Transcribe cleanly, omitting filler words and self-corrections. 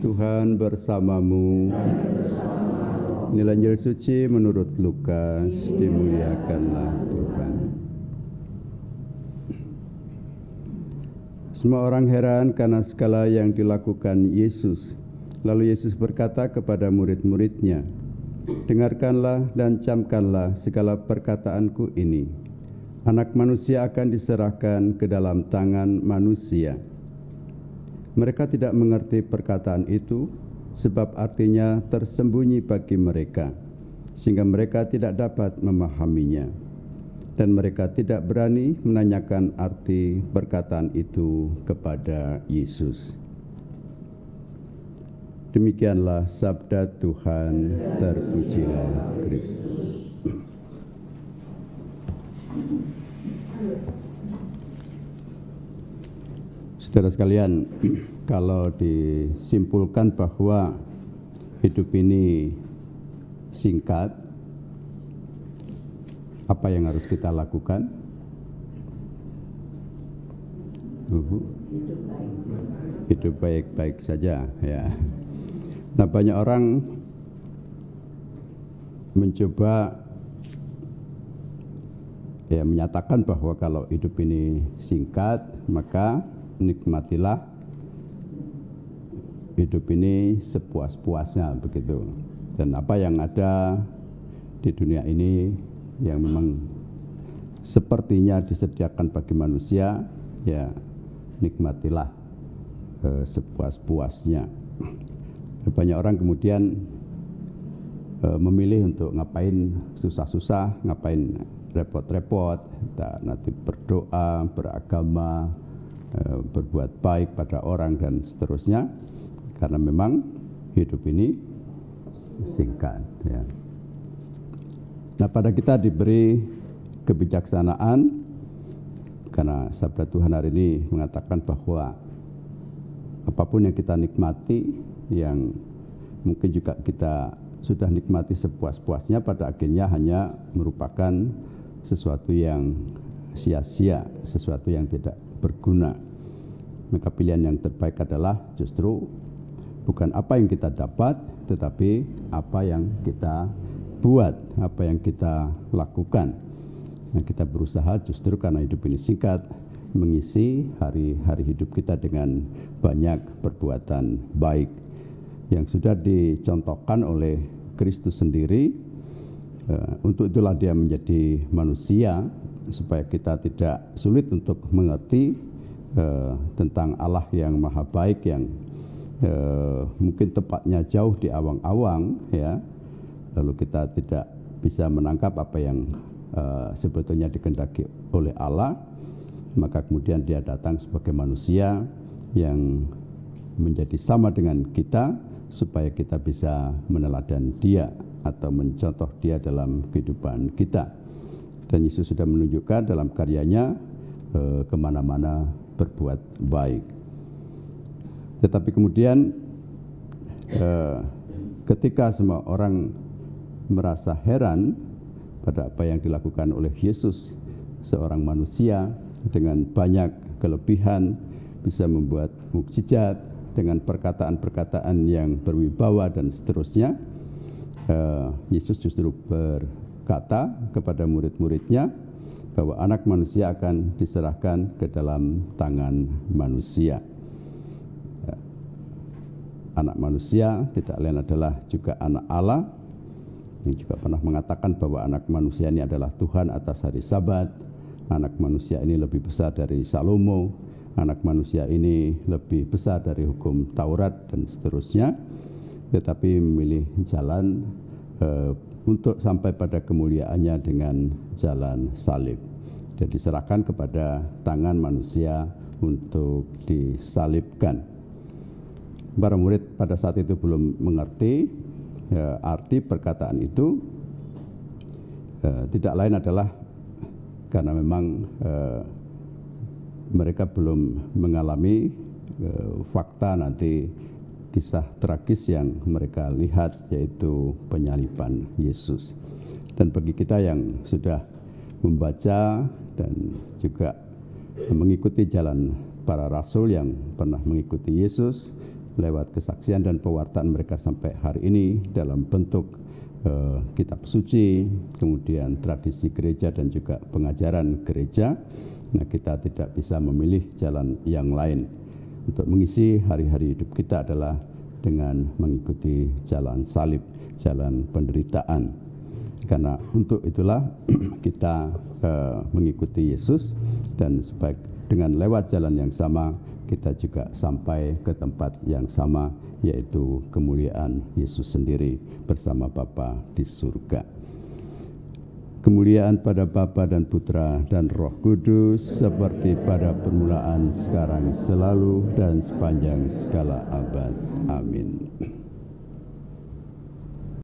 Tuhan bersamamu. Inilah Injil suci menurut Lukas. Dimuliakanlah Tuhan. Semua orang heran karena segala yang dilakukan Yesus. Lalu Yesus berkata kepada murid-muridnya, "Dengarkanlah dan camkanlah segala perkataanku ini. Anak manusia akan diserahkan ke dalam tangan manusia." Mereka tidak mengerti perkataan itu, sebab artinya tersembunyi bagi mereka, sehingga mereka tidak dapat memahaminya. Dan mereka tidak berani menanyakan arti perkataan itu kepada Yesus. Demikianlah sabda Tuhan, terpujilah Kristus. Saudara sekalian, kalau disimpulkan bahwa hidup ini singkat, apa yang harus kita lakukan? Hidup baik-baik saja, ya. Nah, banyak orang mencoba menyatakan bahwa kalau hidup ini singkat, maka nikmatilah hidup ini sepuas-puasnya, begitu. Dan apa yang ada di dunia ini yang memang sepertinya disediakan bagi manusia, ya nikmatilah sepuas-puasnya. Banyak orang kemudian memilih untuk ngapain susah-susah, ngapain repot-repot, nanti berdoa, beragama, berbuat baik pada orang dan seterusnya, karena memang hidup ini singkat, ya. Nah, pada kita diberi kebijaksanaan, karena sabda Tuhan hari ini mengatakan bahwa apapun yang kita nikmati, yang mungkin juga kita sudah nikmati sepuas-puasnya, pada akhirnya hanya merupakan sesuatu yang sia-sia, sesuatu yang tidak berguna. Maka pilihan yang terbaik adalah justru bukan apa yang kita dapat, tetapi apa yang kita buat, apa yang kita lakukan. Nah, kita berusaha justru karena hidup ini singkat, mengisi hari-hari hidup kita dengan banyak perbuatan baik yang sudah dicontohkan oleh Kristus sendiri. Untuk itulah dia menjadi manusia, supaya kita tidak sulit untuk mengerti tentang Allah yang maha baik, yang mungkin tepatnya jauh di awang-awang, ya. Lalu kita tidak bisa menangkap apa yang sebetulnya dikehendaki oleh Allah. Maka kemudian dia datang sebagai manusia yang menjadi sama dengan kita, supaya kita bisa meneladani dia atau mencontoh dia dalam kehidupan kita. Dan Yesus sudah menunjukkan dalam karyanya kemana-mana berbuat baik. Tetapi kemudian ketika semua orang merasa heran pada apa yang dilakukan oleh Yesus, seorang manusia dengan banyak kelebihan, bisa membuat mukjizat dengan perkataan-perkataan yang berwibawa dan seterusnya, Yesus justru berkata kepada murid-muridnya bahwa anak manusia akan diserahkan ke dalam tangan manusia. Anak manusia tidak lain adalah juga anak Allah, yang juga pernah mengatakan bahwa anak manusia ini adalah Tuhan atas hari Sabat. Anak manusia ini lebih besar dari Salomo, anak manusia ini lebih besar dari hukum Taurat dan seterusnya, tetapi memilih jalan untuk sampai pada kemuliaannya dengan jalan salib, dan diserahkan kepada tangan manusia untuk disalibkan. Para murid pada saat itu belum mengerti arti perkataan itu, tidak lain adalah karena memang mereka belum mengalami fakta nanti kisah tragis yang mereka lihat, yaitu penyaliban Yesus. Dan bagi kita yang sudah membaca dan juga mengikuti jalan para rasul yang pernah mengikuti Yesus, lewat kesaksian dan pewartaan mereka sampai hari ini dalam bentuk kitab suci, kemudian tradisi gereja dan juga pengajaran gereja. Nah, kita tidak bisa memilih jalan yang lain. Untuk mengisi hari-hari hidup kita adalah dengan mengikuti jalan salib, jalan penderitaan. Karena untuk itulah kita mengikuti Yesus, dan supaya dengan lewat jalan yang sama kita juga sampai ke tempat yang sama, yaitu kemuliaan Yesus sendiri bersama Bapa di surga. Kemuliaan pada Bapa dan Putra dan Roh Kudus, seperti pada permulaan, sekarang, selalu, dan sepanjang segala abad. Amin.